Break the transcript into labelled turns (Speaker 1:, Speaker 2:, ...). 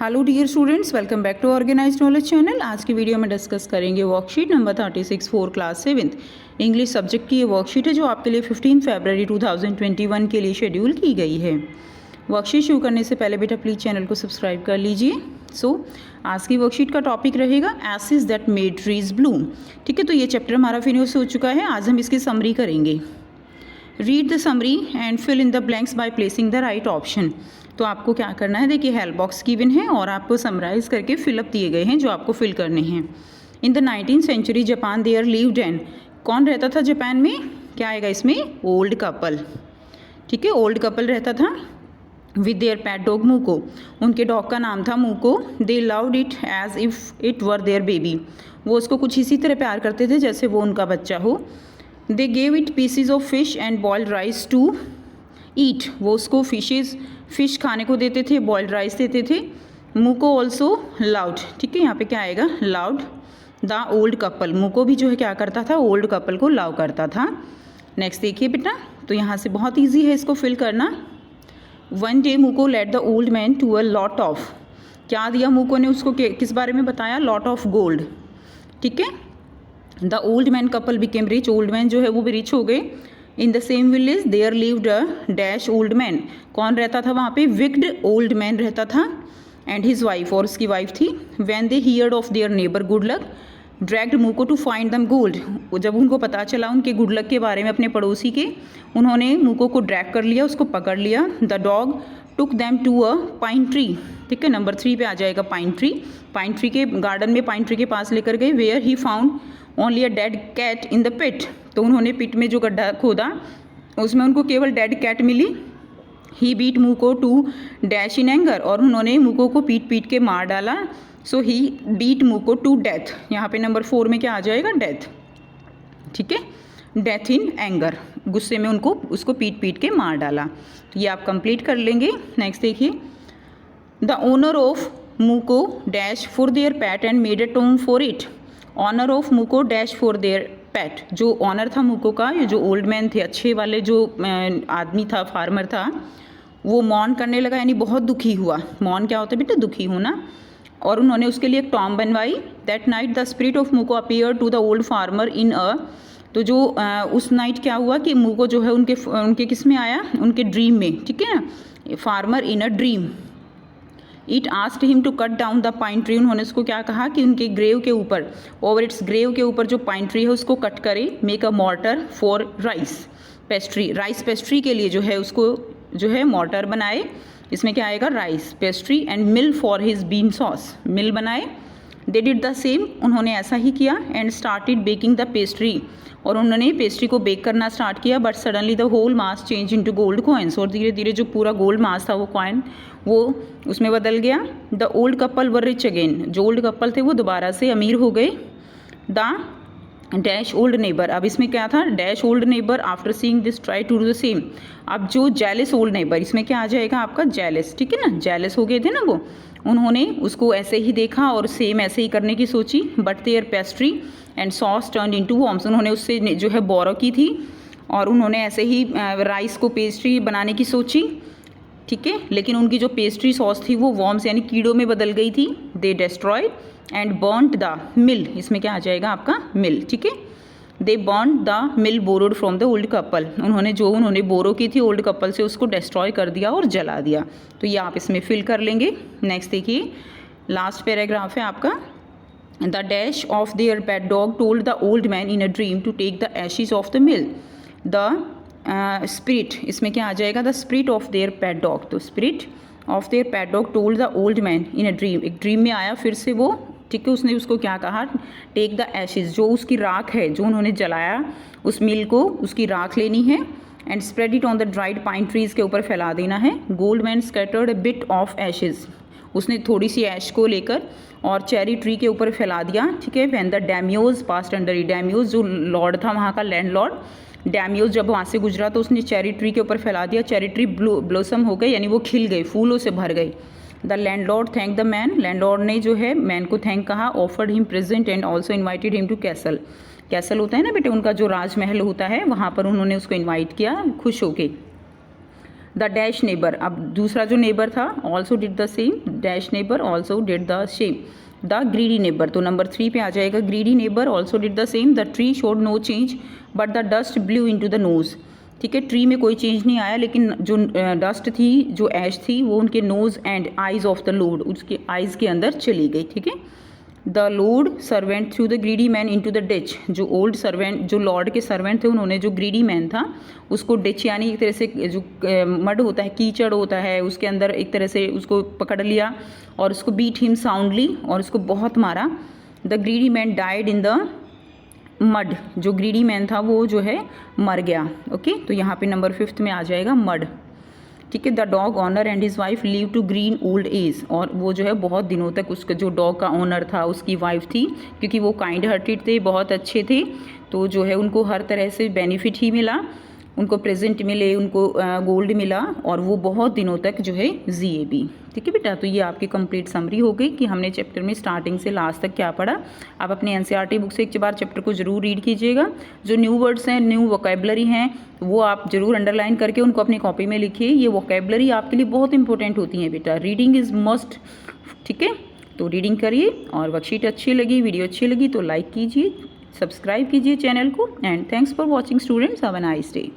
Speaker 1: Hello dear students, welcome back to organised knowledge channel. आज की video में discuss करेंगे worksheet number 36 for class 7 English subject की। ये वर्कशीट है जो आपके लिए 15 फरवरी 2021 के लिए शेड्यूल की गई है। वर्कशीट शुरू करने से पहले बेटा प्लीज़ चैनल को सब्सक्राइब कर लीजिए। आज की वर्कशीट का टॉपिक रहेगा acids that made trees Bloom. ठीक है, तो ये चैप्टर हमारा फिनिश हो चुका है। आज हम इसकी समरी करेंगे। Read the summary and fill in the blanks by placing the right option. तो आपको क्या करना है, देखिए हेल्प बॉक्स गिवन है और आपको समराइज करके फिलअप दिए गए हैं जो आपको फिल करने हैं। In the 19th century Japan there lived and, कौन रहता था जापान में, क्या आएगा इसमें, ओल्ड कपल। ठीक है, ओल्ड कपल रहता था with their pet dog Muko. उनके डॉग का नाम था Muko. They loved it as if it were their baby. वो उसको कुछ इसी तरह प्यार करते थे जैसे वो उनका बच्चा हो। They gave it pieces of fish and boiled rice to eat. वो उसको फिश खाने को देते थे, बॉइल्ड राइस देते थे। मूको ऑल्सो लाउड। ठीक है, यहाँ पे क्या आएगा, लाउड द ओल्ड कपल। मूको भी जो है क्या करता था, ओल्ड कपल को लव करता था। नेक्स्ट देखिए बेटा, तो यहाँ से बहुत ईजी है इसको फिल करना। One day Muko led the old man to a lot of, क्या दिया मूको ने उसको, किस बारे में बताया, लॉट ऑफ गोल्ड। ठीक है, the old man couple became rich. Old man जो है वो भी रिच हो गए। In the same village there lived a dash old man. कौन रहता था वहाँ पे, विक्ड ओल्ड मैन रहता था एंड हिज वाइफ, और उसकी वाइफ थी। When they heard of their neighbour good luck dragged Muko to find them gold. जब उनको पता चला उनके गुड लक के बारे में अपने पड़ोसी के, उन्होंने मूको को ड्रैग कर लिया, उसको पकड़ लिया। The dog took them to a pine tree. ठीक है, नंबर 3 पे आ जाएगा पाइन ट्री। पाइन ट्री के गार्डन में पाइन ट्री के पास लेकर गए। Where he found only a dead cat in the pit. तो उन्होंने पिट में जो गड्ढा खोदा उसमें उनको केवल डेड कैट मिली। He beat Muko to dash in anger, और उन्होंने मूको को पीट पीट के मार डाला। So he beat Muko to death. यहाँ पे नंबर 4 में क्या आ जाएगा, डेथ। ठीक है, डेथ इन एंगर, गुस्से में उसको पीट पीट के मार डाला। तो ये आप कंप्लीट कर लेंगे। नेक्स्ट देखिए, the owner of Muko dash for their pet and made a tomb for it. Owner of Muko dash for their pet, जो ऑनर था मूको का, ये जो ओल्ड मैन थे, अच्छे वाले जो आदमी था, फार्मर था, वो मौन करने लगा, यानी बहुत दुखी हुआ। मौन क्या होता है बेटा, दुखी होना। और उन्होंने उसके लिए एक टॉम बनवाई। That night the spirit of Muko appear to the old farmer in a, तो जो उस नाइट क्या हुआ कि मूको जो है उनके किस में आया, उनके ड्रीम में। ठीक है ना, farmer in a dream. It asked him to cut down the pine tree. उन्होंने उसको क्या कहा कि उनके ग्रेव के ऊपर, ओवर इट्स ग्रेव के ऊपर जो पाइन ट्री है उसको कट करे। Make a mortar for rice pastry. Rice pastry के लिए जो है उसको जो है मॉर्टर बनाए। इसमें क्या आएगा, rice pastry. And mill for his bean sauce, mill बनाए। दे डिड द सेम, उन्होंने ऐसा ही किया। And started baking the pastry, और उन्होंने पेस्ट्री को बेक करना स्टार्ट किया। But suddenly the whole mass change into gold coins, और धीरे धीरे जो पूरा गोल्ड मास था वो कॉइन वो उसमें बदल गया। The old couple were rich again, जो ओल्ड कपल थे वो दोबारा से अमीर हो गए। द डैश ओल्ड नेबर, अब इसमें क्या था, dash old neighbour after seeing this try to do the same. अब जो जेलस ओल्ड नेबर, इसमें क्या आ जाएगा आपका, जेलस। ठीक है ना, जेलस हो गए थे ना वो, उन्होंने उसको ऐसे ही देखा और सेम ऐसे ही करने की सोची। But their pastry and sauce turn into worms, उन्होंने उससे जो है बोरो की थी और उन्होंने ऐसे ही राइस को पेस्ट्री बनाने की सोची। ठीक है, लेकिन उनकी जो पेस्ट्री सॉस थी वो वॉर्म्स यानी कीड़ों में बदल गई थी। They destroyed and burned the mill, इसमें क्या आ जाएगा आपका, मिल। ठीक है, they burned the mill borrowed from the old couple, उन्होंने बोरो की थी ओल्ड कपल से, उसको डिस्ट्रॉय कर दिया और जला दिया। तो ये आप इसमें फिल कर लेंगे। नेक्स्ट देखिए, लास्ट पैराग्राफ है आपका। The dash of their pet dog told the old man in a dream to take the ashes of the mill. The spirit, इसमें क्या आ जाएगा, the spirit of their pet dog. तो spirit of their pet dog told the old man in a dream, एक dream में आया फिर से वो। ठीक है, उसने उसको क्या कहा, टेक द एशेज, जो उसकी राख है, जो उन्होंने जलाया उस मिल को, उसकी राख लेनी है। And spread it on the dried pine trees, के ऊपर फैला देना है। Gold man scattered a bit of Ashes, उसने थोड़ी सी ऐश को लेकर और चेरी ट्री के ऊपर फैला दिया। ठीक है, when the daimyos passed under it, daimyos जो लॉर्ड था वहाँ का, लैंड लॉर्ड, डैम्योज जब वहाँ से गुजरा तो उसने चेरी ट्री के ऊपर फैला दिया। चेरी ट्री ब्लोसम हो गई, यानी वो खिल गई, फूलों से भर गई। The landlord thank the man, landlord ने जो है मैन को थैंक कहा। Offered him present and also invited him to castle, castle होता है ना बेटे उनका जो राजमहल होता है, वहाँ पर उन्होंने उसको इन्वाइट किया खुश होके। द डैश नेबर, अब दूसरा जो नेबर था also did the same, dash neighbour also did the same. The greedy neighbour, तो नंबर 3 पे आ जाएगा, greedy neighbour also did the same. The tree showed no change but the dust blew into the nose, ठीक है, tree में कोई change नहीं आया, लेकिन जो डस्ट थी, जो ऐश थी, वो उनके nose and eyes of the lord, उसके आइज़ के अंदर चली गई, ठीक है। The lord servant threw the greedy man into the ditch, जो ओल्ड सर्वेंट, जो लॉर्ड के सर्वेंट थे, उन्होंने जो ग्रीडी मैन था उसको डिच यानी एक तरह से जो मड होता है, कीचड़ होता है, उसके अंदर एक तरह से उसको पकड़ लिया और उसको बीट हिम साउंडली, और उसको बहुत मारा। The greedy man died in the mud, जो ग्रीडी मैन था वो जो है मर गया। ओके, तो यहाँ पे नंबर 5 में आ जाएगा मड, ठीक है। The dog owner and his wife live to green old age, और वो जो है बहुत दिनों तक, उसका जो डॉग का ओनर था, उसकी वाइफ थी, क्योंकि वो काइंड हार्टेड थे, बहुत अच्छे थे, तो जो है उनको हर तरह से बेनिफिट ही मिला, उनको प्रेजेंट मिले, उनको गोल्ड मिला, और वो बहुत दिनों तक जो है जिए भी, ठीक है बेटा। तो ये आपकी कंप्लीट समरी हो गई कि हमने चैप्टर में स्टार्टिंग से लास्ट तक क्या पढ़ा। आप अपने एनसीईआरटी बुक से एक बार चैप्टर को जरूर रीड कीजिएगा। जो न्यू वर्ड्स हैं, न्यू वोकेबलरी हैं, वो आप जरूर अंडरलाइन करके उनको अपनी कॉपी में लिखिए। ये वोकेबलरी आपके लिए बहुत इंपॉर्टेंट होती है बेटा, रीडिंग इज़ मस्ट, ठीक है। तो रीडिंग करिए, और वर्कशीट अच्छी लगी, वीडियो अच्छी लगी तो लाइक कीजिए, सब्सक्राइब कीजिए चैनल को, and thanks for watching students, have a nice day.